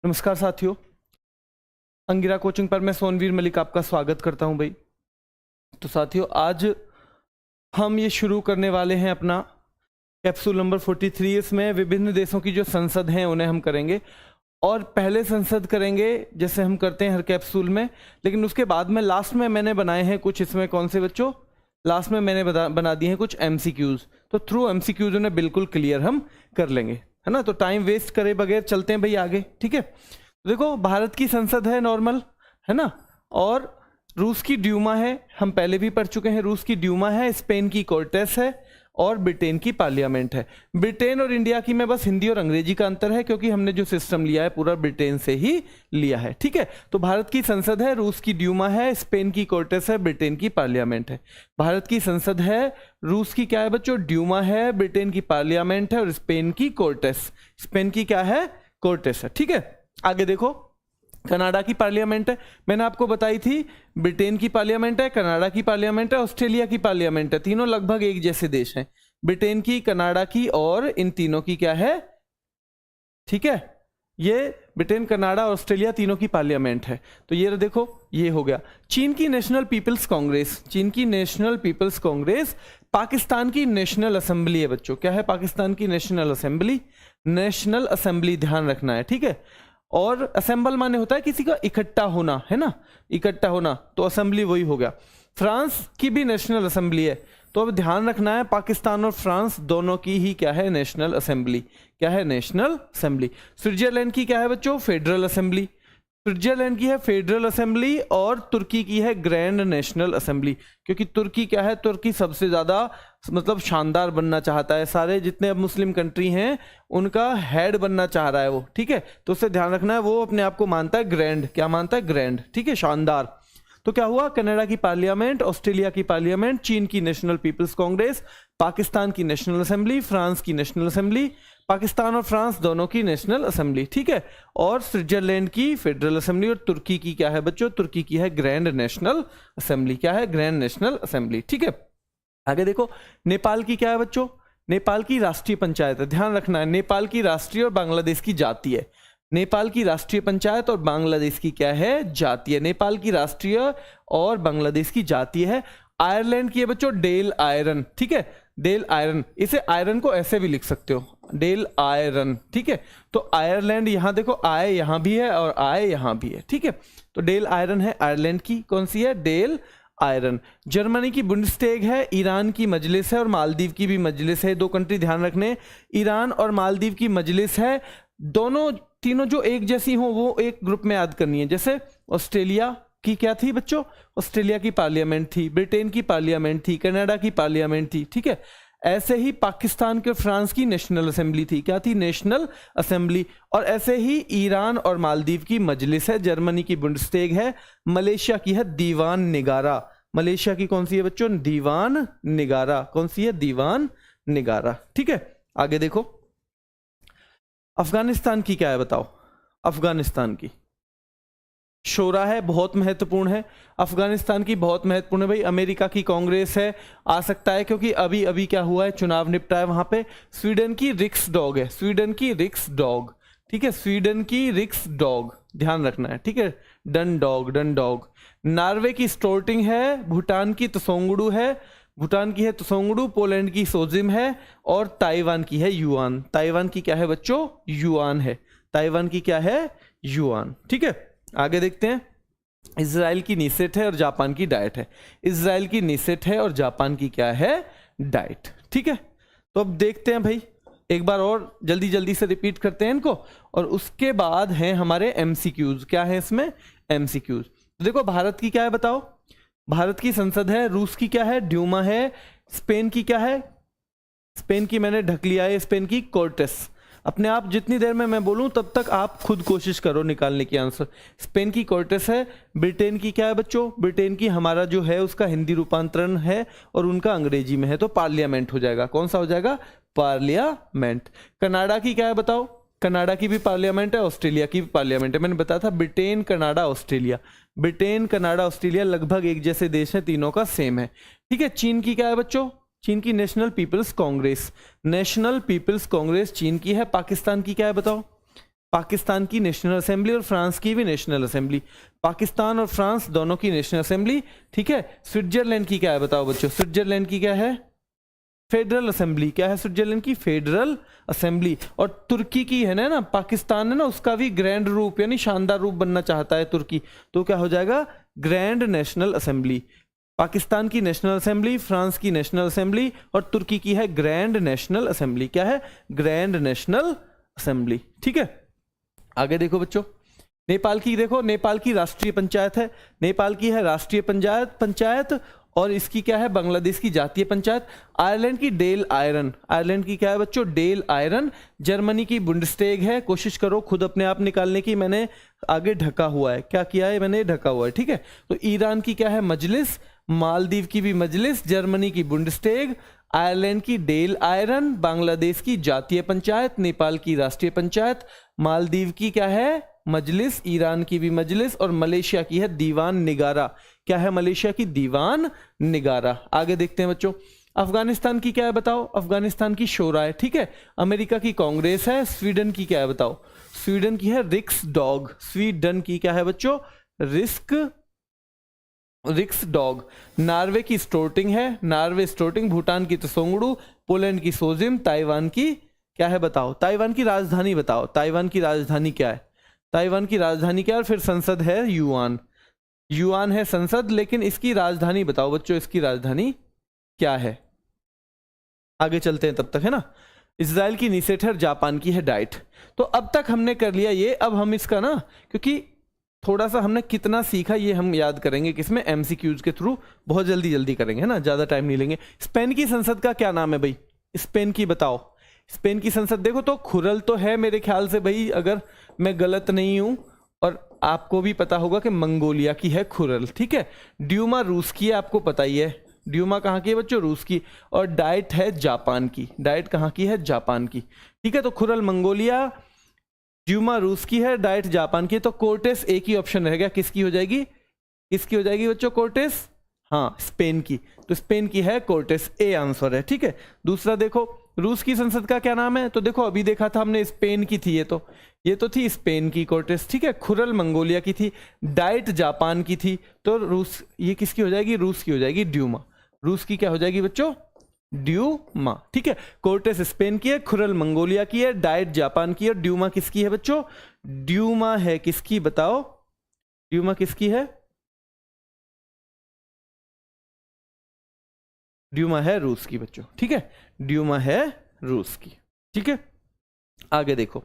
नमस्कार साथियों, अंगिरा कोचिंग पर मैं सोनवीर मलिक आपका स्वागत करता हूं भाई। तो साथियों, आज हम ये शुरू करने वाले हैं अपना कैप्सूल नंबर 43। इसमें विभिन्न देशों की जो संसद हैं उन्हें हम करेंगे, और पहले संसद करेंगे जैसे हम करते हैं हर कैप्सूल में, लेकिन उसके बाद में लास्ट में मैंने बनाए हैं कुछ, इसमें कौन से बच्चों, लास्ट में मैंने बना दिए हैं कुछ एमसीक्यूज। तो थ्रू एमसीक्यूज उन्हें बिल्कुल क्लियर हम कर लेंगे, है ना। तो टाइम वेस्ट करे बगैर चलते हैं भाई आगे, ठीक है। तो देखो, भारत की संसद है नॉर्मल, है ना, और रूस की ड्यूमा है, हम पहले भी पढ़ चुके हैं। रूस की ड्यूमा है, स्पेन की कोर्टेस है, और ब्रिटेन की पार्लियामेंट है। ब्रिटेन और इंडिया की में बस हिंदी और अंग्रेजी का अंतर है, क्योंकि हमने जो सिस्टम लिया है पूरा ब्रिटेन से ही लिया है, ठीक है। तो भारत की संसद है, रूस की ड्यूमा है, स्पेन की कोर्टेस है, ब्रिटेन की पार्लियामेंट है। भारत की संसद है, रूस की क्या है बच्चों, ड्यूमा है, ब्रिटेन की पार्लियामेंट है, और स्पेन की कोर्टेस, स्पेन की क्या है, कोर्टेस है, ठीक है। आगे देखो, कनाडा की पार्लियामेंट है, मैंने आपको बताई थी। ब्रिटेन की पार्लियामेंट है, कनाडा की पार्लियामेंट है, ऑस्ट्रेलिया की पार्लियामेंट है। तीनों लगभग एक जैसे देश हैं, ब्रिटेन की, कनाडा की, और इन तीनों की क्या है, ठीक है। ये ब्रिटेन, कनाडा, ऑस्ट्रेलिया तीनों की पार्लियामेंट है। तो ये देखो, ये हो गया। चीन की नेशनल पीपल्स कांग्रेस, चीन की नेशनल पीपल्स कांग्रेस। पाकिस्तान की नेशनल असेंबली है बच्चों, क्या है पाकिस्तान की नेशनल असेंबली, नेशनल असेंबली ध्यान रखना है, ठीक है। और असेंबल माने होता है किसी का इकट्ठा होना, है ना, इकट्ठा होना, तो असेंबली वही हो गया। फ्रांस की भी नेशनल असेंबली है, तो अब ध्यान रखना है पाकिस्तान और फ्रांस दोनों की ही क्या है, नेशनल असेंबली, क्या है, नेशनल असेंबली। स्विट्जरलैंड की क्या है बच्चों, फेडरल असेंबली, स्विट्जरलैंड की है फेडरल असेंबली, और तुर्की की है ग्रैंड नेशनल असेंबली। क्योंकि तुर्की क्या है, तुर्की सबसे ज्यादा मतलब शानदार बनना चाहता है, सारे जितने अब मुस्लिम कंट्री हैं उनका हेड बनना चाह रहा है वो, ठीक है। तो उससे ध्यान रखना है, वो अपने आप को मानता है ग्रैंड, क्या मानता है, ग्रैंड, ठीक है, शानदार। तो क्या हुआ, कनाडा की पार्लियामेंट, ऑस्ट्रेलिया की पार्लियामेंट, चीन की नेशनल पीपल्स कांग्रेस, पाकिस्तान की नेशनल असेंबली, फ्रांस की नेशनल असेंबली, पाकिस्तान और फ्रांस दोनों की नेशनल असेंबली, ठीक है। और स्विट्जरलैंड की फेडरल असेंबली, और तुर्की की क्या है बच्चों, तुर्की की है ग्रैंड नेशनल असेंबली, क्या है, ग्रैंड नेशनल असेंबली, ठीक है। आगे देखो, नेपाल की क्या है बच्चों, नेपाल की राष्ट्रीय पंचायत है। ध्यान रखना है, नेपाल की राष्ट्रीय और बांग्लादेश की जाती है। नेपाल की राष्ट्रीय पंचायत और बांग्लादेश की क्या है, जाती है। नेपाल की राष्ट्रीय और बांग्लादेश की जाती है। आयरलैंड की है बच्चों डेल आयरन, ठीक है, डेल आयरन। इसे आयरन को ऐसे भी लिख सकते हो, डेल आयरन, ठीक है। तो आयरलैंड, यहां देखो आय यहां भी है और आय यहां भी है, ठीक है। तो डेल आयरन है आयरलैंड की, कौन सी है, डेल आयरन। जर्मनी की बुंडस्टैग है, ईरान की मजलिस है, और मालदीव की भी मजलिस है। दो कंट्री ध्यान रखने, ईरान और मालदीव की मजलिस है। दोनों तीनों जो एक जैसी हो वो एक ग्रुप में याद करनी है। जैसे ऑस्ट्रेलिया की क्या थी बच्चों, ऑस्ट्रेलिया की पार्लियामेंट थी, ब्रिटेन की पार्लियामेंट थी, कनाडा की पार्लियामेंट थी, ठीक है। ऐसे ही पाकिस्तान के फ्रांस की नेशनल असेंबली थी, क्या थी, नेशनल असेंबली। और ऐसे ही ईरान और मालदीव की मजलिस है। जर्मनी की बुंडस्टैग है, मलेशिया की है दीवान निगारा। मलेशिया की कौन सी है बच्चों, दीवान निगारा, कौन सी है, दीवान निगारा, ठीक है। आगे देखो, अफगानिस्तान की क्या है बताओ, अफगानिस्तान की शोरा है, बहुत महत्वपूर्ण है। अफगानिस्तान की बहुत महत्वपूर्ण है भाई। अमेरिका की कांग्रेस है, आ सकता है क्योंकि अभी अभी क्या हुआ है, चुनाव निपटा है वहां पे। स्वीडन की रिक्स डॉग है, स्वीडन की रिक्स डॉग, ठीक है, स्वीडन की रिक्स डॉग, ध्यान रखना है, ठीक है, done dog, done dog. Norway की स्टोर्टिंग है, भूटान की त्सोंगडू है, भूटान की है त्सोंगडू, पोलैंड की सोजिम है, और ताइवान की है युआन। ताइवान की क्या है बच्चों, युआन है, ताइवान की क्या है, युआन, ठीक है। आगे देखते हैं, इजराइल की नीसेट है और जापान की डाइट है। इजराइल की नीसेट है और जापान की क्या है, डाइट, ठीक है। तो अब देखते हैं भाई, एक बार और जल्दी जल्दी से रिपीट करते हैं इनको, और उसके बाद हैं हमारे एमसीक्यूज। क्या है इसमें, एमसीक्यूज। तो देखो, भारत की क्या है बताओ, भारत की संसद है, रूस की क्या है, ड्यूमा है, स्पेन की क्या है, स्पेन की मैंने ढक लिया है, स्पेन की कोर्टेस। अपने आप जितनी देर में मैं बोलूं तब तक आप खुद कोशिश करो निकालने की आंसर। स्पेन की कोर्टेस है। ब्रिटेन की क्या है बच्चों, ब्रिटेन की हमारा जो है उसका हिंदी रूपांतरण है और उनका अंग्रेजी में है, तो पार्लियामेंट हो जाएगा, कौन सा हो जाएगा, पार्लियामेंट। कनाडा की क्या है बताओ, कनाडा की भी पार्लियामेंट है, ऑस्ट्रेलिया की भी पार्लियामेंट है। मैंने बताया था Britain, Canada, Australia, Britain, Canada, Australia लगभग एक जैसे देश हैं, तीनों का सेम है, ठीक है। चीन की क्या है बच्चों, चीन की national people's congress, national people's congress चीन की है। पाकिस्तान की क्या है बताओ, पाकिस्तान की नेशनल असेंबली और फ्रांस की भी नेशनल असेंबली, पाकिस्तान और फ्रांस दोनों की नेशनल असेंबली, ठीक है। स्विट्जरलैंड की क्या है बताओ बच्चों, स्विट्जरलैंड की क्या है, फेडरल असेंबली। क्या है स्विट्जरलैंड की, फेडरल असेंबली। और तुर्की की है ना, पाकिस्तान है ना, उसका भी ग्रैंड रूप यानी शानदार रूप बनना चाहता है तुर्की, तो क्या हो जाएगा, ग्रैंड नेशनल असेंबली। पाकिस्तान की नेशनल असेंबली, फ्रांस की नेशनल असेंबली और तुर्की की है ग्रैंड नेशनल असेंबली। क्या है, ग्रैंड नेशनल असेंबली, ठीक है। आगे देखो बच्चों, नेपाल की देखो, नेपाल की राष्ट्रीय पंचायत है, नेपाल की है राष्ट्रीय पंचायत और इसकी क्या है, बांग्लादेश की जातीय पंचायत। आयरलैंड की डेल आयरन, आयरलैंड की क्या है बच्चों, डेल आयरन। जर्मनी की बुंडस्टैग है, कोशिश करो खुद अपने आप निकालने की, मैंने आगे ढका हुआ है, क्या किया है मैंने, ढका हुआ है, ठीक है। तो ईरान की क्या है, मजलिस। मालदीव की भी मजलिस, जर्मनी की बुंडस्टैग, आयरलैंड की डेल आयरन, बांग्लादेश की जातीय पंचायत, नेपाल की राष्ट्रीय पंचायत, मालदीव की क्या है, मजलिस, ईरान की भी मजलिस और मलेशिया की है दीवान निगारा। क्या है मलेशिया की, दीवान निगारा। आगे देखते हैं बच्चों, अफगानिस्तान की क्या है बताओ, अफगानिस्तान की शोरा है, ठीक है। अमेरिका की कांग्रेस है। स्वीडन की क्या है बताओ, स्वीडन की है रिक्स डॉग, स्वीडन की क्या है बच्चों, रिक्स डॉग। नॉर्वे की स्टोर्टिंग है, नॉर्वे स्टोर्टिंग। भूटान की त्सोंगडू, पोलैंड की सोजिम, ताइवान की क्या है बताओ, ताइवान की राजधानी बताओ, ताइवान की राजधानी क्या है, ताइवान की राजधानी क्या है, और फिर संसद है युआन, युआन है संसद, लेकिन इसकी राजधानी बताओ बच्चों, इसकी राजधानी क्या है। आगे चलते हैं तब तक, है ना। इजराइल की निसेटर, जापान की है डाइट। तो अब तक हमने कर लिया ये, अब हम इसका ना, क्योंकि थोड़ा सा हमने कितना सीखा ये हम याद करेंगे किसमें, एमसीक्यूज के थ्रू, बहुत जल्दी जल्दी करेंगे, है ना, ज्यादा टाइम नहीं लेंगे। स्पेन की संसद का क्या नाम है भाई, स्पेन की बताओ, स्पेन की संसद देखो तो खुरल तो है मेरे ख्याल से भाई, अगर मैं गलत नहीं हूं, और आपको भी पता होगा कि मंगोलिया की है खुरल, ठीक है। ड्यूमा रूस की है, आपको पता ही है, ड्यूमा कहाँ की है बच्चों, रूस की। और डाइट है जापान की, डाइट कहाँ की है, जापान की, ठीक है। तो खुरल मंगोलिया, ड्यूमा रूस की है, डाइट जापान की। तो कोर्टेस एक ही ऑप्शन रहेगा, किसकी हो जाएगी, किसकी हो जाएगी बच्चों, कोर्टेस, हाँ स्पेन की। तो स्पेन की है कोर्टेस, ए आंसर है, ठीक है। दूसरा देखो, रूस की संसद का क्या नाम है, तो देखो अभी देखा था हमने, स्पेन की थी ये तो थी स्पेन की कोर्टेस, ठीक है। खुरल मंगोलिया की थी, डाइट जापान की थी, तो रूस, ये किसकी हो जाएगी, रूस की हो जाएगी, ड्यूमा, रूस की क्या हो जाएगी बच्चों, ड्यूमा, ठीक है। कोर्टेस स्पेन की है, खुरल मंगोलिया की है, डाइट जापान की है, और ड्यूमा किसकी है बच्चों, ड्यूमा है किसकी बताओ, ड्यूमा किसकी है, ड्यूमा है रूस की बच्चों, ठीक है, ड्यूमा है रूस की, ठीक है। आगे देखो,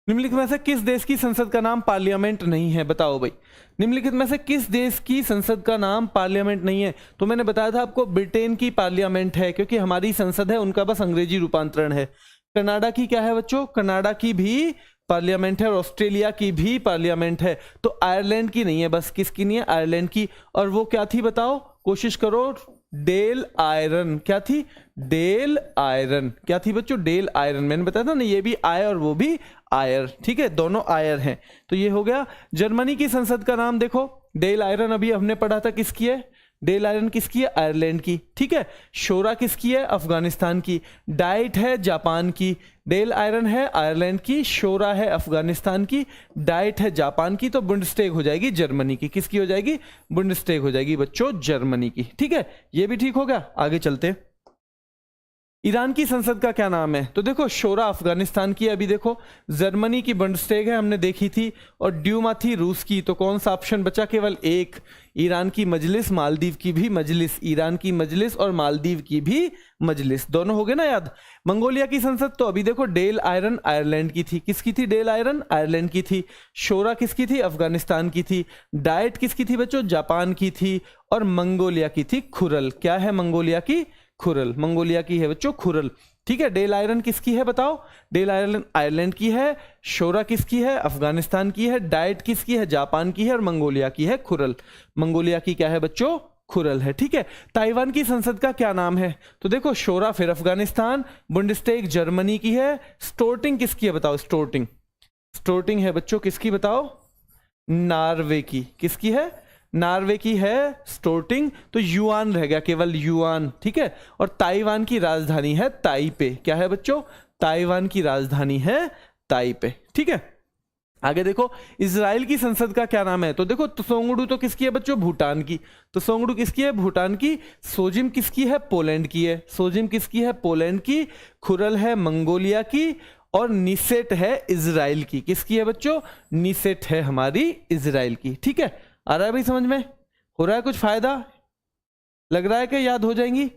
निम्नलिखित में से किस देश की संसद का नाम पार्लियामेंट नहीं है, बताओ भाई, निम्नलिखित में से किस देश की संसद का नाम पार्लियामेंट नहीं है। तो मैंने बताया था आपको, ब्रिटेन की पार्लियामेंट है, क्योंकि हमारी संसद है, उनका बस अंग्रेजी रूपांतरण है। कनाडा की क्या है बच्चों, कनाडा की भी पार्लियामेंट है, और ऑस्ट्रेलिया की भी पार्लियामेंट है। तो आयरलैंड की नहीं है, बस किसकी नहीं है, आयरलैंड की। और वो क्या थी बताओ, कोशिश करो, डेल आयरन, क्या थी, डेल आयरन, क्या थी बच्चों, डेल आयरन। मैंने बताया था ना, ये भी आय और वो भी आयर, ठीक है, दोनों आयर हैं। तो ये हो गया। जर्मनी की संसद का नाम देखो, डेल आयरन अभी हमने पढ़ा था, किसकी है, डेल आयरन किसकी है, आयरलैंड की, ठीक है। शोरा किसकी है, अफगानिस्तान की। डाइट है जापान की, डेल आयरन है आयरलैंड की, शोरा है अफगानिस्तान की, डाइट है जापान की। तो बुंडस्टैग हो जाएगी जर्मनी की, किसकी हो जाएगी, बुंडस्टैग हो जाएगी बच्चों जर्मनी की, ठीक है। ये भी ठीक हो गया। आगे चलते हैं, ईरान की संसद का क्या नाम है, तो देखो शोरा अफगानिस्तान की, अभी देखो जर्मनी की बुंडस्टैग है, हमने देखी थी, और ड्यूमा थी रूस की। तो कौन सा ऑप्शन बचा, केवल एक, ईरान की मजलिस, मालदीव की भी मजलिस, ईरान की मजलिस और मालदीव की भी मजलिस, दोनों हो गए ना याद। मंगोलिया की संसद, तो अभी देखो डेल आयरन आयरलैंड की थी, किसकी थी, डेल आयरन आयरलैंड की थी। शोरा किसकी थी, अफगानिस्तान की थी। डाइट किसकी थी बच्चों, जापान की थी। और मंगोलिया की थी खुरल, क्या है मंगोलिया की, खुरल, मंगोलिया की है बच्चों खुरल, ठीक है। डेल आयरन किसकी है बताओ, डेल आयरन आयरलैंड की है। शोरा किसकी है, अफगानिस्तान की है। डाइट किसकी है, जापान की है। और मंगोलिया की है खुरल, मंगोलिया की क्या है बच्चों, खुरल है, ठीक है। ताइवान की संसद का क्या नाम है, तो देखो शोरा फिर अफगानिस्तान, बुंडस्टैग जर्मनी की है। स्टोर्टिंग किसकी है बताओ, स्टोर्टिंग, स्टोर्टिंग है बच्चों किसकी बताओ, नॉर्वे की, किसकी है, नॉर्वे की है स्टोर्टिंग, तो युआन रह गया, केवल युआन, ठीक है। और ताइवान की राजधानी है ताइपे। क्या है बच्चों? ताइवान की राजधानी है ताइपे, ठीक है। आगे देखो, इजराइल की संसद का क्या नाम है? तो देखो त्सोंगडू तो किसकी है बच्चों? भूटान की। त्सोंगडू किसकी है? भूटान की। सोजिम किसकी है? पोलैंड की है। सोजिम किसकी है? पोलैंड की। खुरल है मंगोलिया की। और निसेट है इजराइल की। किसकी है बच्चों? निसेट है हमारी इजराइल की, ठीक है। आ रहा है भाई समझ में? हो रहा है कुछ फायदा? लग रहा है कि याद हो जाएंगी?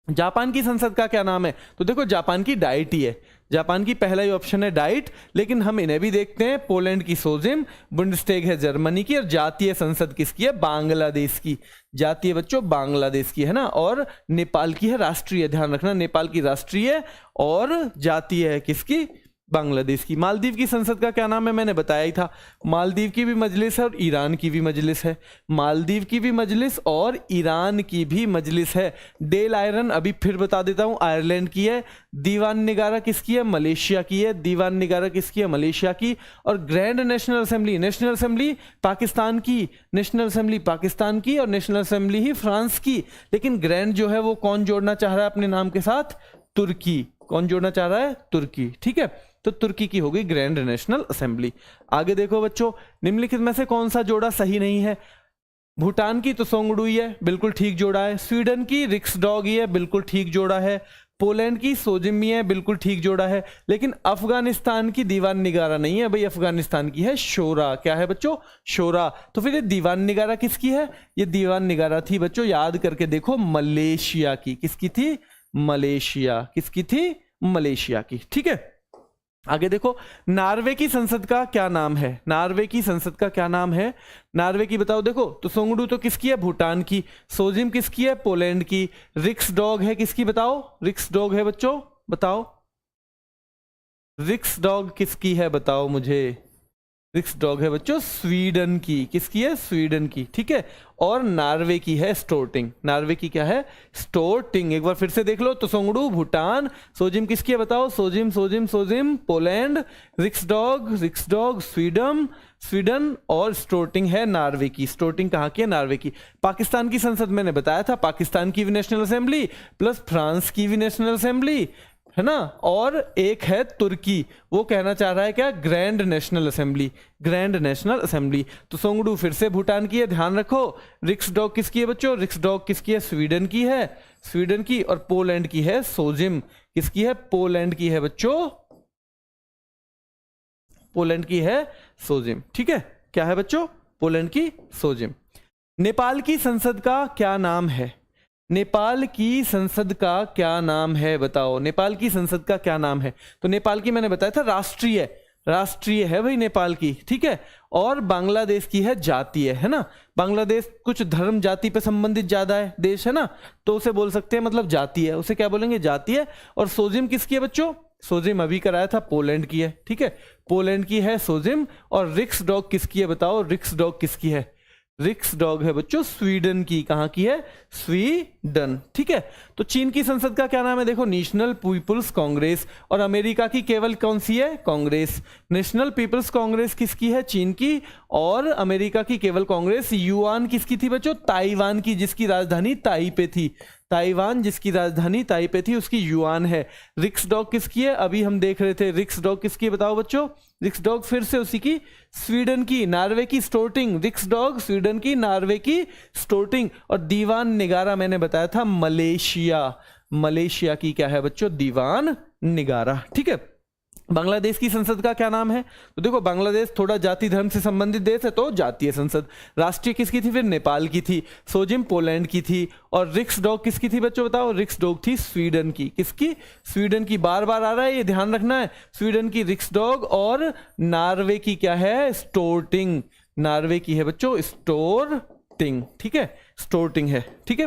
जापान की संसद का क्या नाम है? तो देखो जापान की डाइट ही है। जापान की पहला ही ऑप्शन है डाइट, लेकिन हम इन्हें भी देखते हैं। पोलैंड की सोजिम, बुंडस्टेग है जर्मनी की, और जातीय संसद किसकी है? बांग्लादेश की। जातीय बच्चों बांग्लादेश की है ना। और नेपाल की है राष्ट्रीय, ध्यान रखना, नेपाल की राष्ट्रीय, और जातीय है किसकी? बांग्लादेश की। मालदीव की संसद का क्या नाम है? मैंने बताया ही था। मालदीव की भी मजलिस है और ईरान की भी मजलिस है। मालदीव की भी मजलिस और ईरान की भी मजलिस है। डेल आयरन अभी फिर बता देता हूं, आयरलैंड की है। दीवान निगारा किसकी है? मलेशिया की है। दीवान निगारा किसकी है? मलेशिया की। और grand national assembly, national assembly Pakistan की, नेशनल असेंबली पाकिस्तान की, और नेशनल असेंबली ही फ्रांस की। लेकिन ग्रैंड जो है वो कौन जोड़ना चाह रहा है अपने नाम के साथ? तुर्की। कौन जोड़ना चाह रहा है? तुर्की, ठीक है। तो तुर्की की होगी ग्रैंड नेशनल असेंबली। आगे देखो बच्चों, निम्नलिखित में से कौन सा जोड़ा सही नहीं है? भूटान की त्सोंगडू ही है, बिल्कुल ठीक जोड़ा है। स्वीडन की रिक्सडॉग ही है, बिल्कुल ठीक जोड़ा है। पोलैंड की सोजिमी है, बिल्कुल ठीक जोड़ा है। लेकिन अफगानिस्तान की दीवान निगारा नहीं है भाई, अफगानिस्तान की है शोरा। क्या है बच्चों? शोरा। तो फिर ये दीवान निगारा किसकी है? ये दीवान निगारा थी बच्चों, याद करके देखो, मलेशिया की। किसकी थी? मलेशिया। किसकी थी? मलेशिया की, ठीक है। आगे देखो, नॉर्वे की संसद का क्या नाम है? नॉर्वे की संसद का क्या नाम है? नॉर्वे की बताओ। देखो तो सोंगडू तो किसकी है? भूटान की। सोजिम किसकी है? पोलैंड की। रिक्सडॉग है किसकी? बताओ। रिक्सडॉग है बच्चों, बताओ। रिक्सडॉग किसकी है? बताओ मुझे। रिक्सडॉग है बच्चों स्वीडन की। किसकी है? स्वीडन की, ठीक है। और नॉर्वे की है स्टोर्टिंग। नॉर्वे की क्या है? स्टोर्टिंग। एक बार फिर से देख लो, तो सोंगडू भूटान। सोजिम किसकी है? बताओ। Sejm Sejm Sejm Poland. Riksdag Riksdag Sweden Sweden. और स्टोर्टिंग है नॉर्वे की। स्टोर्टिंग कहाँ की है? नॉर्वे की। पाकिस्तान की संसद मैंने बताया था, पाकिस्तान की भी नेशनल असेंबली प्लस फ्रांस की भी नेशनल असेंबली है ना। और एक है तुर्की, वो कहना चाह रहा है क्या? Grand national assembly. Grand national assembly. तो सोंगडू फिर से भूटान की है, ध्यान रखो। रिक्सडॉग किसकी है बच्चों? रिक्सडॉग किसकी है? स्वीडन की है, स्वीडन की। और पोलैंड की है सोजिम। किसकी है? पोलैंड की है बच्चों, पोलैंड की है सोजिम, ठीक है। क्या है बच्चों? पोलैंड की सोजिम। नेपाल की संसद का क्या नाम है? नेपाल की संसद का क्या नाम है? बताओ। नेपाल की संसद का क्या नाम है? तो नेपाल की मैंने बताया था राष्ट्रीय, राष्ट्रीय है भाई नेपाल की, ठीक है। और बांग्लादेश की है जातीय, है ना। बांग्लादेश कुछ धर्म जाति पे संबंधित ज्यादा है देश, है ना, तो उसे बोल सकते हैं मतलब जातीय, उसे क्या बोलेंगे? जातीय। और सोजिम किसकी है बच्चों? सोजिम अभी कराया था, पोलैंड की है, ठीक है। पोलैंड की है सोजिम। और रिक्सडॉग किसकी है? बताओ। रिक्सडॉग किसकी है? रिक्सडॉग है बच्चों स्वीडन की। कहां की है? स्वीडन, ठीक है। तो चीन की संसद का क्या नाम है? देखो, नेशनल पीपुल्स कांग्रेस। और अमेरिका की केवल कौन सी है? कांग्रेस। नेशनल पीपुल्स कांग्रेस किसकी है? चीन की। और अमेरिका की केवल कांग्रेस। युआन किसकी थी बच्चों? ताइवान की, जिसकी राजधानी ताइपे थी। ताइवान जिसकी राजधानी ताइपे थी, उसकी युआन है। रिक्सडॉग किसकी है? अभी हम देख रहे थे। रिक्सडॉग किसकी है? बताओ बच्चों। रिक्सडॉग फिर से उसी की, स्वीडन की। नॉर्वे की स्टोर्टिंग। रिक्सडॉग स्वीडन की, नॉर्वे की स्टोर्टिंग। और दीवान निगारा मैंने बताया था मलेशिया। मलेशिया की क्या है बच्चों? दीवान निगारा, ठीक है। बांग्लादेश की संसद का क्या नाम है? तो देखो, बांग्लादेश थोड़ा जाति धर्म से संबंधित देश है, तो जातीय संसद। राष्ट्रीय किसकी थी? फिर नेपाल की थी। सोजिम पोलैंड की थी। और रिक्सडॉग किसकी थी बच्चों? बताओ। रिक्सडॉग थी स्वीडन की। किसकी? स्वीडन की। बार बार आ रहा है, ये ध्यान रखना है। स्वीडन की रिक्सडॉग। और नॉर्वे की क्या है? स्टोर्टिंग। नॉर्वे की है बच्चों स्टोर्टिंग, ठीक है। स्टोर्टिंग है, ठीक है।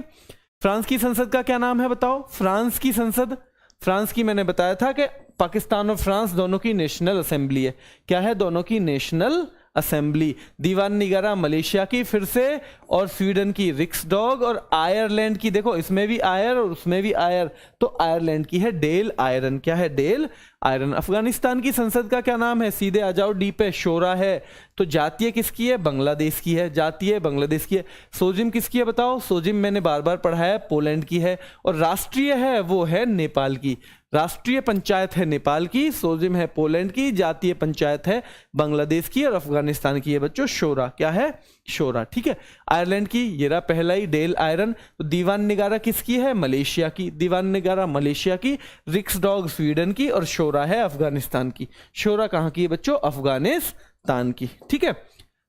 फ्रांस की संसद का क्या नाम है? बताओ। फ्रांस की संसद, फ्रांस की मैंने बताया था कि पाकिस्तान और फ्रांस दोनों की नेशनल असेंबली है। क्या है? दोनों की नेशनल असेंबली। दीवान निगारा मलेशिया की फिर से, और स्वीडन की रिक्सडॉग, और आयरलैंड की देखो इसमें भी आयर और उसमें भी आयर, तो आयरलैंड की है डेल आयरन। क्या है? डेल आयरन। अफगानिस्तान की संसद का क्या नाम है? सीधे आ जाओ डी पे, शोरा है। तो जातीय किसकी है? बांग्लादेश की है। जातीय बांग्लादेश की है। सोजिम किसकी है बताओ? सोजिम मैंने बार बार पढ़ा है, पोलैंड की है। और राष्ट्रीय है वो है नेपाल की। राष्ट्रीय पंचायत है नेपाल की, सोजिम है पोलैंड की, जातीय पंचायत है बांग्लादेश की, और अफगानिस्तान की है बच्चों शोरा। क्या है? शोरा। ठीक है। आयरलैंड की ये रहा पहला ही, डेल आयरन। तो दीवान निगारा किसकी है? मलेशिया की। दीवान निगारा मलेशिया की, रिक्सडॉग स्वीडन की, और शोरा है अफगानिस्तान की। शोरा कहाँ की है बच्चों? अफगानिस्तान की। ठीक है।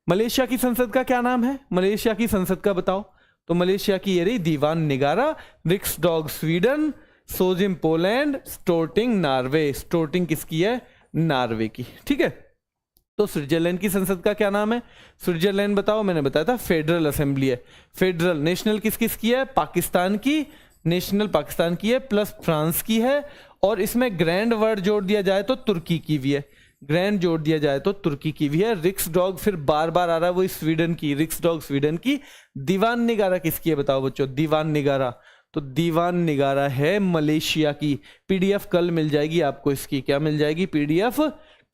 मलेशिया की संसद का क्या नाम है? मलेशिया की संसद का बताओ। तो मलेशिया की ये रही दीवान निगारा, रिक्सडॉग स्वीडन, सोजिम पोलैंड, स्टोर्टिंग नॉर्वे। स्टोर्टिंग किसकी है? नॉर्वे की। ठीक है। तो स्विट्जरलैंड की संसद का क्या नाम है? स्विट्जरलैंड बताओ, मैंने बताया था फेडरल असेंबली है। फेडरल। नेशनल किस किस की है? पाकिस्तान की। नेशनल पाकिस्तान की है, प्लस फ्रांस की है, और इसमें ग्रैंड वर्ड जोड़ दिया जाए तो तुर्की की भी है। ग्रैंड जोड़ दिया जाए तो तुर्की की भी है। रिक्सडॉग फिर बार बार आ रहा है, वो स्वीडन की। रिक्सडॉग स्वीडन की। दीवान निगारा किसकी है बताओ बच्चों? दीवान निगारा, तो दीवान निगारा है मलेशिया की। पीडीएफ कल मिल जाएगी आपको इसकी। क्या मिल जाएगी? पीडीएफ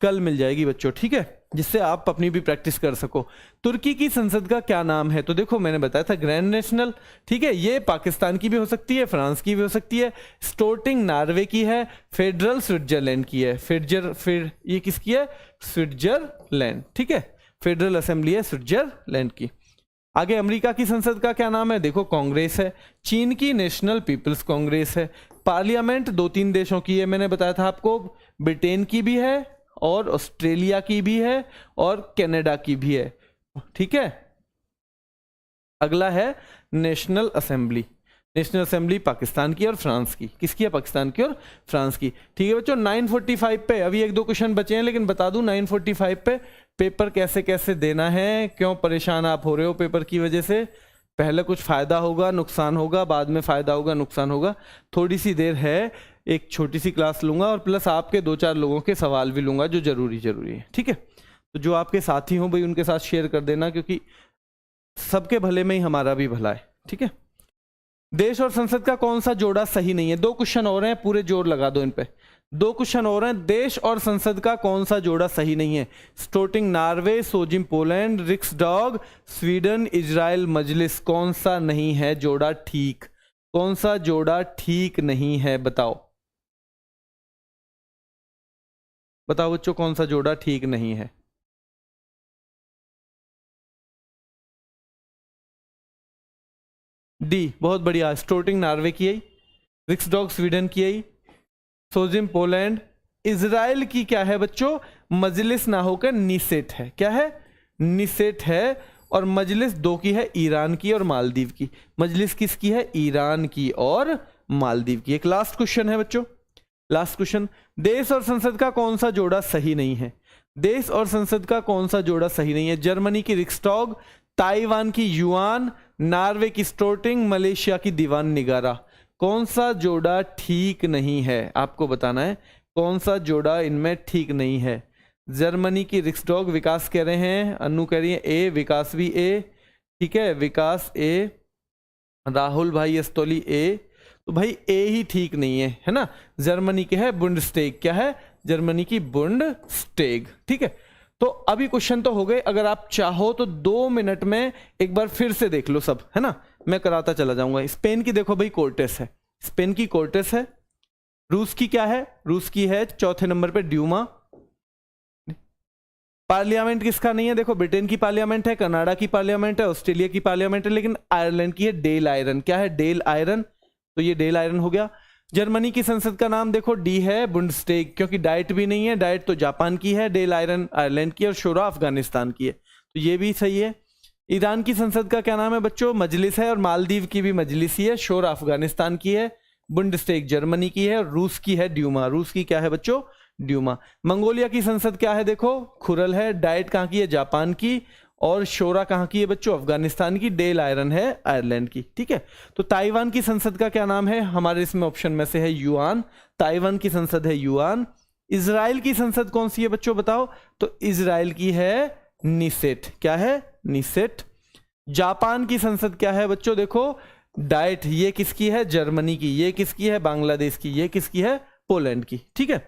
कल मिल जाएगी बच्चों। ठीक है, जिससे आप अपनी भी प्रैक्टिस कर सको। तुर्की की संसद का क्या नाम है? तो देखो मैंने बताया था ग्रैंड नेशनल। ठीक है, ये पाकिस्तान की भी हो सकती है, फ्रांस की भी हो सकती है। स्टोर्टिंग नॉर्वे की है। फेडरल स्विट्जरलैंड की है। फिर ये किसकी है? स्विट्जरलैंड। ठीक है, फेडरल असेंबली है स्विट्जरलैंड की। आगे अमेरिका की संसद का क्या नाम है? देखो कांग्रेस है। चीन की नेशनल पीपल्स कांग्रेस है। पार्लियामेंट 2-3 देशों की है, मैंने बताया था आपको। ब्रिटेन की भी है, और ऑस्ट्रेलिया की भी है, और कनाडा की भी है। ठीक है। अगला है national assembly. National assembly Pakistan की और फ्रांस की। किसकी है? पाकिस्तान की और फ्रांस की। ठीक है बच्चों, 9:45 पे अभी 1-2 क्वेश्चन बचे हैं, लेकिन बता दूं 9:45 पे पेपर कैसे कैसे देना है। क्यों परेशान आप हो रहे हो पेपर की वजह से? पहले कुछ फायदा होगा, नुकसान होगा, बाद में फायदा होगा, नुकसान होगा। थोड़ी सी देर है, एक छोटी सी क्लास लूंगा, और प्लस आपके 2-4 लोगों के सवाल भी लूंगा जो जरूरी है। ठीक है, तो जो आपके साथी हों भाई उनके साथ शेयर कर देना, क्योंकि सबके भले में ही हमारा भी भला है। ठीक है। देश और संसद का कौन सा जोड़ा सही नहीं है? 2 क्वेश्चन और हैं, पूरे जोर लगा दो इन पे। 2 क्वेश्चन और हैं। देश और संसद का कौन सा जोड़ा सही नहीं है? स्टोर्टिंग नॉर्वे, सोजिम पोलैंड, रिक्सडॉग स्वीडन, इजराइल मजलिस। कौन सा नहीं है जोड़ा ठीक? कौन सा जोड़ा ठीक नहीं है बताओ? बताओ बच्चों, कौन सा जोड़ा ठीक नहीं है? डी, बहुत बढ़िया। स्टोर्टिंग नॉर्वे की आई, रिक्सडॉग स्वीडन की आई, सोजिम पोलैंड। इजराइल की क्या है बच्चों? मजलिस ना होकर निसेट है। क्या है? निसेट है। और मजलिस 2 की है, ईरान की और मालदीव की। मजलिस किसकी है? ईरान की और मालदीव की। एक लास्ट क्वेश्चन है बच्चों, लास्ट क्वेश्चन। देश और संसद का कौन सा जोड़ा सही नहीं है? देश और संसद का कौन सा जोड़ा सही नहीं है? जर्मनी की रिक्सडॉग, ताइवान की युआन, नॉर्वे की स्टोर्टिंग, मलेशिया की दीवान निगारा। कौन सा जोड़ा ठीक नहीं है? आपको बताना है कौन सा जोड़ा इनमें ठीक नहीं है। जर्मनी की रिक्सडॉग, विकास कह रहे हैं, अनु कह रही है ए, विकास भी ए। ठीक है, विकास ए, राहुल भाई अस्तोली ए। तो भाई ए ही ठीक नहीं है ना। जर्मनी के है बुंडस्टेग। क्या है? जर्मनी की बुंडस्टेग। ठीक है, तो अभी क्वेश्चन तो हो गए। अगर आप चाहो तो 2 मिनट में एक बार फिर से देख लो सब, है ना। मैं कराता चला जाऊंगा। स्पेन की देखो भाई कोर्टेस है, स्पेन की कोर्टेस है। रूस की क्या है? रूस की है 4थे नंबर पे ड्यूमा। पार्लियामेंट किसका नहीं है? देखो ब्रिटेन की पार्लियामेंट है, कनाडा की पार्लियामेंट है, ऑस्ट्रेलिया की पार्लियामेंट है, लेकिन आयरलैंड की है डेल आयरन। क्या है? डेल आयरन। तो ये डेल आयरन हो गया। जर्मनी की संसद का नाम देखो डी है, बुंडस्टेग, क्योंकि डाइट भी नहीं है। डाइट तो जापान की है, डेल आयरन आयरलैंड की, और शोरा अफगानिस्तान की है। तो ये भी सही है। ईरान की संसद का क्या नाम है बच्चों? मजलिस है, और मालदीव की भी मजलिस ही है। शोरा अफगानिस्तान की है, बुंडस्टेग जर्मनी की है, और रूस की है ड्यूमा। रूस की क्या है बच्चों? ड्यूमा। मंगोलिया की संसद क्या है? देखो खुरल है। डाइट कहाँ की है? जापान की। और शोरा कहाँ की है बच्चों? अफगानिस्तान की। डेल आयरन है आयरलैंड की। ठीक है, तो ताइवान की संसद का क्या नाम है? हमारे इसमें ऑप्शन में से है युआन। ताइवान की संसद है युआन। इजराइल की संसद कौन सी है बच्चों बताओ? तो इजराइल की है निसेट। क्या है? निसेट। जापान की संसद क्या है बच्चों? देखो डाइट, ये किसकी है? जर्मनी की। ये किसकी है? बांग्लादेश की। ये किसकी है? पोलैंड की। ठीक है।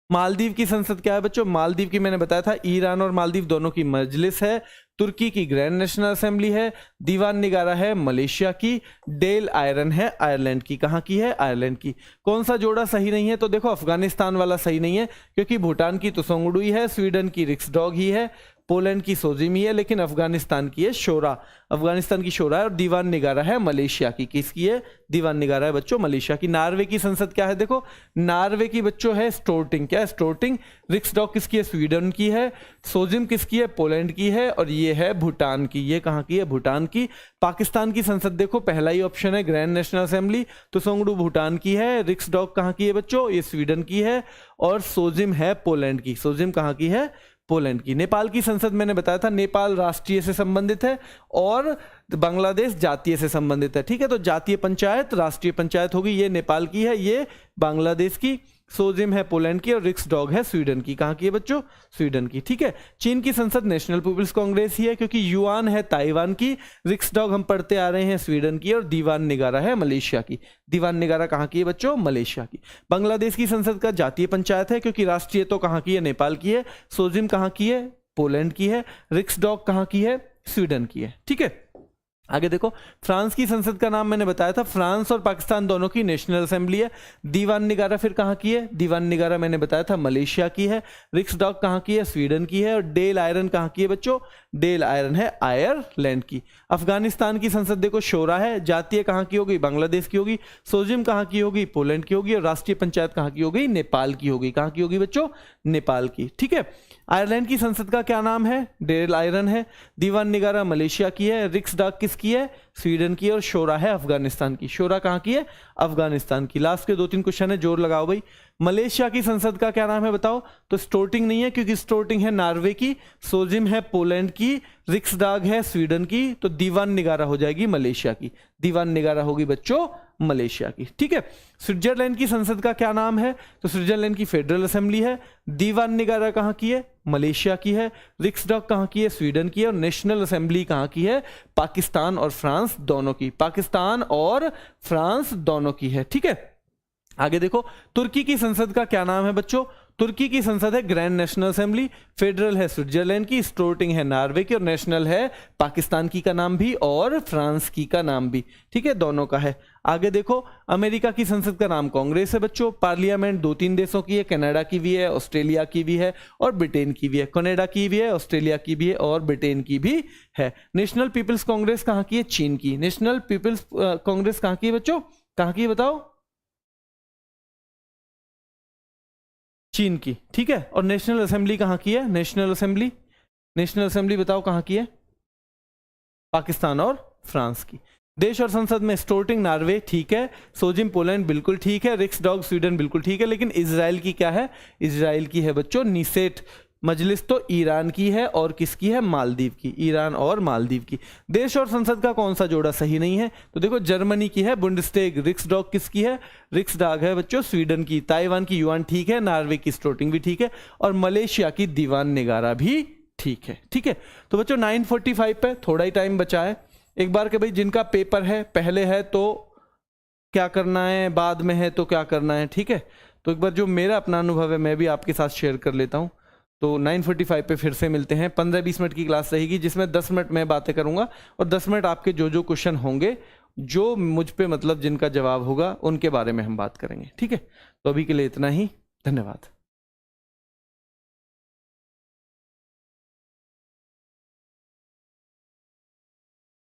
मालदीव की संसद क्या है बच्चों? मालदीव की मैंने बताया था ईरान और मालदीव दोनों की मजलिस है। तुर्की की ग्रैंड नेशनल असेंबली है। दीवान निगारा है मलेशिया की। डेल आयरन है आयरलैंड की। कहाँ की है? आयरलैंड की। कौन सा जोड़ा सही नहीं है? तो देखो अफगानिस्तान वाला सही नहीं है, क्योंकि भूटान की तुसोंगडू है, स्वीडन की रिक्सडॉग ही है, पोलैंड की सोजिम ही है, लेकिन अफगानिस्तान की है शोरा। अफगानिस्तान की शोरा है। और दीवान निगारा है मलेशिया की। किसकी है? दीवान निगारा है बच्चों मलेशिया की। नार्वे की संसद क्या है? देखो नार्वे की बच्चों है स्टोर्टिंग। क्या है? स्टोर्टिंग। रिक्सडॉग किसकी है? स्वीडन की है। सोजिम किसकी है? पोलैंड की है। और ये है भूटान की। ये कहाँ की है? भूटान की। पाकिस्तान की संसद देखो पहला ही ऑप्शन है ग्रैंड नेशनल असेंबली। तुसोंगडू भूटान की है। रिक्सडॉग कहाँ की है बच्चों? ये स्वीडन की है। और सोजिम है पोलैंड की। सोजिम कहाँ की है? पोलैंड की। नेपाल की संसद मैंने बताया था नेपाल राष्ट्रीय से संबंधित है और बांग्लादेश जातीय से संबंधित है। ठीक है, तो जातीय पंचायत राष्ट्रीय पंचायत होगी। ये नेपाल की है, ये बांग्लादेश की। सोजिम है पोलैंड की और रिक्सडॉग है स्वीडन की। कहाँ की है बच्चों? स्वीडन की। ठीक है। चीन की संसद नेशनल पीपल्स कांग्रेस ही है, क्योंकि युआन है ताइवान की। रिक्सडॉग हम पढ़ते आ रहे हैं स्वीडन की। और दीवान निगारा है मलेशिया की। दीवान निगारा कहाँ की है बच्चों? मलेशिया की। बांग्लादेश की संसद का जातीय पंचायत है, क्योंकि राष्ट्रीय तो कहाँ की है? नेपाल की है। सोजिम कहाँ की है? पोलैंड की है। रिक्सडॉग कहाँ की है? स्वीडन की है। ठीक है। आगे देखो फ्रांस की संसद का नाम मैंने बताया था। फ्रांस और पाकिस्तान दोनों की नेशनल असेंबली है। दीवान निगारा फिर कहाँ की है? दीवान निगारा मैंने बताया था मलेशिया की है। रिक्सडॉग कहाँ की है? स्वीडन की है। और डेल आयरन कहाँ की है बच्चों? डेल आयरन है आयरलैंड की। अफगानिस्तान की संसद देखो शोरा है। जातीय कहाँ की होगी? बांग्लादेश की होगी। सोजिम कहाँ की होगी? पोलैंड की होगी। और राष्ट्रीय पंचायत कहाँ की होगी? नेपाल की होगी। कहाँ की होगी बच्चों? नेपाल की। ठीक है। आयरलैंड की संसद का क्या नाम है? डेल आयरन है। दीवान निगारा मलेशिया की है। रिक्सडॉग किसकी है? स्वीडन की। और शोरा है अफगानिस्तान की। शोरा कहाँ की है? अफगानिस्तान की। लास्ट के 2-3 क्वेश्चन है, जोर लगाओ भाई। मलेशिया की संसद का क्या नाम है बताओ? तो स्टोर्टिंग नहीं है, क्योंकि स्टोर्टिंग है नॉर्वे की। सोजिम है पोलैंड की। रिक्सडॉग है स्वीडन की। तो दीवान निगारा हो जाएगी मलेशिया की। दीवान निगारा होगी बच्चों मलेशिया की। ठीक है। स्विट्जरलैंड की संसद का क्या नाम है? तो स्विट्जरलैंड की फेडरल असेंबली है। दीवान निगारा कहाँ की है? मलेशिया की है। रिक्सडॉग कहाँ की है? स्वीडन की है। और नेशनल असेंबली कहाँ की है? पाकिस्तान और फ्रांस दोनों की। पाकिस्तान और फ्रांस दोनों की है। ठीक है। आगे देखो तुर्की की संसद का क्या नाम है बच्चों? तुर्की की संसद है ग्रैंड नेशनल असेंबली। फेडरल है स्विट्जरलैंड की। स्टोर्टिंग है नॉर्वे की। और नेशनल है पाकिस्तान की का नाम भी और फ्रांस की का नाम भी। ठीक है, दोनों का है। आगे देखो अमेरिका की संसद का नाम कांग्रेस है बच्चों। पार्लियामेंट 2-3 देशों की है, कनाडा की भी है, ऑस्ट्रेलिया की भी है और ब्रिटेन की भी है। कनाडा की भी है, ऑस्ट्रेलिया की भी है और ब्रिटेन की भी है। नेशनल पीपल्स कांग्रेस कहाँ की है? चीन की। नेशनल पीपल्स कांग्रेस कहाँ की है बच्चों? कहाँ की है बताओ? चीन की। ठीक है। और नेशनल असेंबली कहाँ की है? नेशनल असेंबली बताओ कहाँ की है? पाकिस्तान और फ्रांस की। देश और संसद में स्टोर्टिंग नॉर्वे ठीक है। सोजिम पोलैंड बिल्कुल ठीक है। रिक्सडॉग स्वीडन बिल्कुल ठीक है। लेकिन इजराइल की क्या है? इजराइल की है बच्चों निसेट। मजलिस तो ईरान की है और किसकी है? मालदीव की। ईरान और मालदीव की। देश और संसद का कौन सा जोड़ा सही नहीं है? तो देखो जर्मनी की है बुंडस्टेग। रिक्सडॉग किसकी है? रिक्सडॉग है बच्चों स्वीडन की। ताइवान की युआन ठीक है। नॉर्वे की स्टोर्टिंग भी ठीक है। और मलेशिया की दीवान निगारा भी ठीक है। ठीक है। तो बच्चों 9:45 पे थोड़ा ही टाइम बचा है। एक बार के भाई जिनका पेपर है पहले है तो क्या करना है, बाद में है तो क्या करना है। ठीक है। तो एक बार जो मेरा अपना अनुभव है मैं भी आपके साथ शेयर कर लेता हूँ। तो 9:45 पे फिर से मिलते हैं। 15-20 मिनट की क्लास रहेगी, जिसमें 10 मिनट मैं बातें करूंगा और 10 मिनट आपके जो जो क्वेश्चन होंगे, जो मुझ पे मतलब जिनका जवाब होगा, उनके बारे में हम बात करेंगे। ठीक है। तो अभी के लिए इतना ही। धन्यवाद।